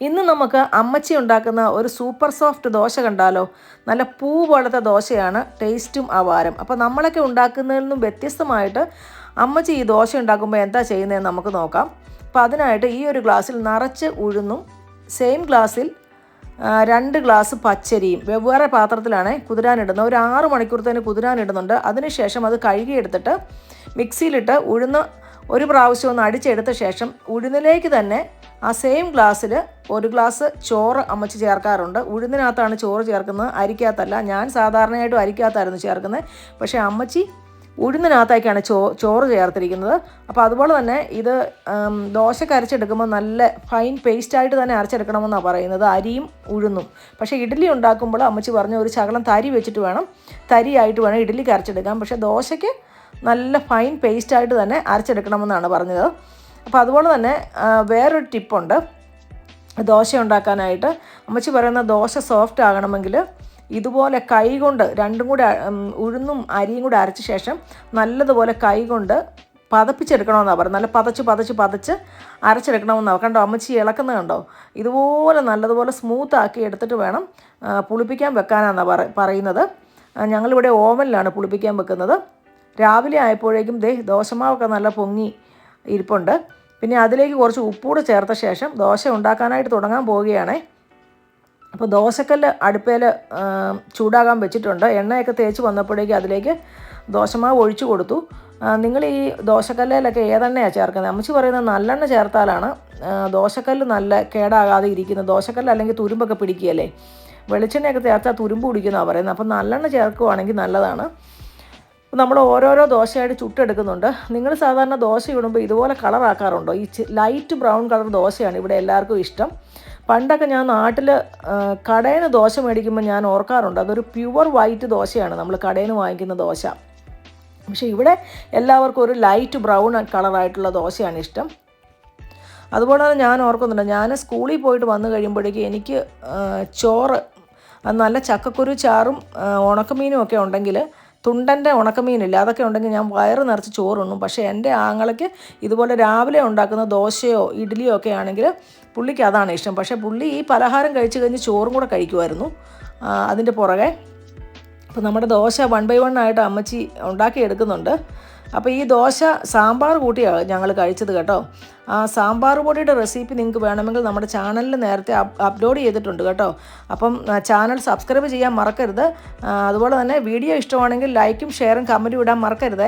ഇന്ന് നമുക്ക് അമ്മച്ചി ഉണ്ടാക്കുന്ന ഒരു സൂപ്പർ സോഫ്റ്റ് ദോശ കണ്ടാലോ. നല്ല പൂ പോലത്തെ ദോശയാണ്, ടേസ്റ്റും അപാരം. അപ്പോൾ നമ്മളൊക്കെ ഉണ്ടാക്കുന്നതിൽ നിന്നും വ്യത്യസ്തമായിട്ട് അമ്മച്ചി ഈ ദോശ ഉണ്ടാക്കുമ്പോൾ എന്താ ചെയ്യുന്നതെന്ന് നമുക്ക് നോക്കാം. അപ്പോൾ അതിനായിട്ട് ഈ ഒരു ഗ്ലാസ്സിൽ നിറച്ച് ഉഴുന്നും സെയിം ഗ്ലാസ്സിൽ 2 ഗ്ലാസ് പച്ചരിയും വെവ്വേറെ പാത്രത്തിലാണ് കുതിരാനിടുന്നത്. ഒരു 6 മണിക്കൂർ കുതിരാനിടുന്നുണ്ട്. അതിനുശേഷം അത് കഴുകിയെടുത്തിട്ട് മിക്സിയിലിട്ട് ഉഴുന്ന് ഒരു പ്രാവശ്യം ഒന്ന് അടിച്ചെടുത്ത ശേഷം ഉഴുന്നിലേക്ക് തന്നെ ആ സെയിം ഗ്ലാസ്സിൽ 1 ഗ്ലാസ് ചോറ് അമ്മച്ചി ചേർക്കാറുണ്ട്. ഉഴുന്നിനകത്താണ് ചോറ് ചേർക്കുന്നത്, അരിക്കകത്തല്ല. ഞാൻ സാധാരണയായിട്ടും അരിക്കകത്തായിരുന്നു ചേർക്കുന്നത്, പക്ഷേ അമ്മച്ചി ഉഴുന്നിനകത്തേക്കാണ് ചോറ് ചേർത്തിരിക്കുന്നത്. അപ്പോൾ അതുപോലെ തന്നെ ഇത് ദോശക്ക് അരച്ചെടുക്കുമ്പോൾ നല്ല ഫൈൻ പേസ്റ്റായിട്ട് തന്നെ അരച്ചെടുക്കണമെന്നാണ് പറയുന്നത്, അരിയും ഉഴുന്നും. പക്ഷേ ഇഡ്ഡലി ഉണ്ടാക്കുമ്പോൾ അമ്മച്ചി പറഞ്ഞ ഒരു ശകലം തരി വെച്ചിട്ട് വേണം, തരിയായിട്ട് വേണം ഇഡ്ഡലിക്ക് അരച്ചെടുക്കാം. പക്ഷേ ദോശയ്ക്ക് നല്ല ഫൈൻ പേസ്റ്റായിട്ട് തന്നെ അരച്ചെടുക്കണമെന്നാണ് പറഞ്ഞത്. അപ്പോൾ അതുപോലെ തന്നെ വേറൊരു ടിപ്പുണ്ട് ദോശ ഉണ്ടാക്കാനായിട്ട്. അമ്മച്ചി പറയുന്ന ദോശ സോഫ്റ്റ് ആകണമെങ്കിൽ ഇതുപോലെ കൈകൊണ്ട് രണ്ടും കൂടെ ഉഴുന്നും അരിയും കൂടെ അരച്ച ശേഷം നല്ലതുപോലെ കൈകൊണ്ട് പതപ്പിച്ചെടുക്കണമെന്നാണ് പറയുന്നത്. നല്ല പതച്ച് അരച്ചെടുക്കണമെന്നാണ്. കണ്ടോ അമ്മച്ചി ഇളക്കുന്നത് കണ്ടോ? ഇതുപോലെ നല്ലതുപോലെ സ്മൂത്താക്കി എടുത്തിട്ട് വേണം പുളിപ്പിക്കാൻ വെക്കാനാണ് പറയുന്നത്. ഞങ്ങളിവിടെ ഓവനിലാണ് പുളിപ്പിക്കാൻ വെക്കുന്നത്. രാവിലെ ആയപ്പോഴേക്കും ദോശമാവൊക്കെ നല്ല പൊങ്ങി ഇരിപ്പുണ്ട്. പിന്നെ അതിലേക്ക് കുറച്ച് ഉപ്പൂടെ ചേർത്ത ശേഷം ദോശ ഉണ്ടാക്കാനായിട്ട് തുടങ്ങാൻ പോവുകയാണ്. അപ്പോൾ ദോശക്കല്ല് അടുപ്പേൽ ചൂടാകാൻ വെച്ചിട്ടുണ്ട്. എണ്ണയൊക്കെ തേച്ച് വന്നപ്പോഴേക്കും അതിലേക്ക് ദോശമാവ് ഒഴിച്ചു കൊടുത്തു. നിങ്ങൾ ഈ ദോശക്കല്ലിലൊക്കെ ഏതെണ്ണയാണ് ചേർക്കുന്നത്? അമ്മച്ചി പറയുന്നത് നല്ലെണ്ണ ചേർത്താലാണ് ദോശക്കല്ല് നല്ല കേടാകാതെ ഇരിക്കുന്നത്. ദോശക്കല്ല് അല്ലെങ്കിൽ തുരുമ്പൊക്കെ പിടിക്കുകയല്ലേ. വെളിച്ചെണ്ണയൊക്കെ ചേർത്താൽ തുരുമ്പ് പിടിക്കുന്നതാണ് പറയുന്നത്. അപ്പോൾ നല്ലെണ്ണ ചേർക്കുകയാണെങ്കിൽ നല്ലതാണ്. നമ്മൾ ഓരോരോ ദോശയായിട്ട് ചുട്ടെടുക്കുന്നുണ്ട്. നിങ്ങൾ സാധാരണ ദോശ ഇടുമ്പോൾ ഇതുപോലെ കളറാക്കാറുണ്ടോ? ഈ ലൈറ്റ് ബ്രൗൺ കളർ ദോശയാണ് ഇവിടെ എല്ലാവർക്കും ഇഷ്ടം. പണ്ടൊക്കെ ഞാൻ നാട്ടിൽ കടയിൽ നിന്ന് ദോശ മേടിക്കുമ്പോൾ ഞാൻ ഓർക്കാറുണ്ട്, അതൊരു പ്യുവർ വൈറ്റ് ദോശയാണ് നമ്മൾ കടയിൽ നിന്ന് വാങ്ങിക്കുന്ന ദോശ. പക്ഷേ ഇവിടെ എല്ലാവർക്കും ഒരു ലൈറ്റ് ബ്രൗൺ കളറായിട്ടുള്ള ദോശയാണ് ഇഷ്ടം. അതുപോലെ തന്നെ ഞാൻ ഓർക്കുന്നുണ്ട്, ഞാൻ സ്കൂളിൽ പോയിട്ട് വന്നു കഴിയുമ്പോഴേക്കും എനിക്ക് ചോറ് നല്ല ചക്കക്കുരു ചാറും ഉണക്കമീനും ഒക്കെ ഉണ്ടെങ്കിൽ, തുണ്ടൻ്റെ ഉണക്കമീനില്ല, അതൊക്കെ ഉണ്ടെങ്കിൽ ഞാൻ വയറ് നിറച്ച് ചോറുണ്ണും. പക്ഷേ എൻ്റെ ആങ്ങളയ്ക്ക് ഇതുപോലെ രാവിലെ ഉണ്ടാക്കുന്ന ദോശയോ ഇഡ്ഡലിയോ ഒക്കെ ആണെങ്കിൽ പുള്ളിക്ക് അതാണ് ഇഷ്ടം. പക്ഷേ പുള്ളി ഈ പലഹാരം കഴിച്ച് കഴിഞ്ഞ് ചോറും കൂടെ കഴിക്കുമായിരുന്നു അതിൻ്റെ പുറകെ. അപ്പോൾ നമ്മുടെ ദോശ 1 by 1 ആയിട്ട് അമ്മച്ചി ഉണ്ടാക്കി എടുക്കുന്നുണ്ട്. അപ്പോൾ ഈ ദോശ സാമ്പാർ കൂട്ടിയാണ് ഞങ്ങൾ കഴിച്ചത് കേട്ടോ. ആ സാമ്പാർ പൊടിയുടെ റെസിപ്പി നിങ്ങൾക്ക് വേണമെങ്കിൽ നമ്മുടെ ചാനലിൽ നേരത്തെ അപ്ലോഡ് ചെയ്തിട്ടുണ്ട് കേട്ടോ. അപ്പം ചാനൽ സബ്സ്ക്രൈബ് ചെയ്യാൻ മറക്കരുത്. അതുപോലെ തന്നെ വീഡിയോ ഇഷ്ടമാണെങ്കിൽ ലൈക്കും ഷെയറും കമൻറ്റും ഇടാൻ മറക്കരുത്.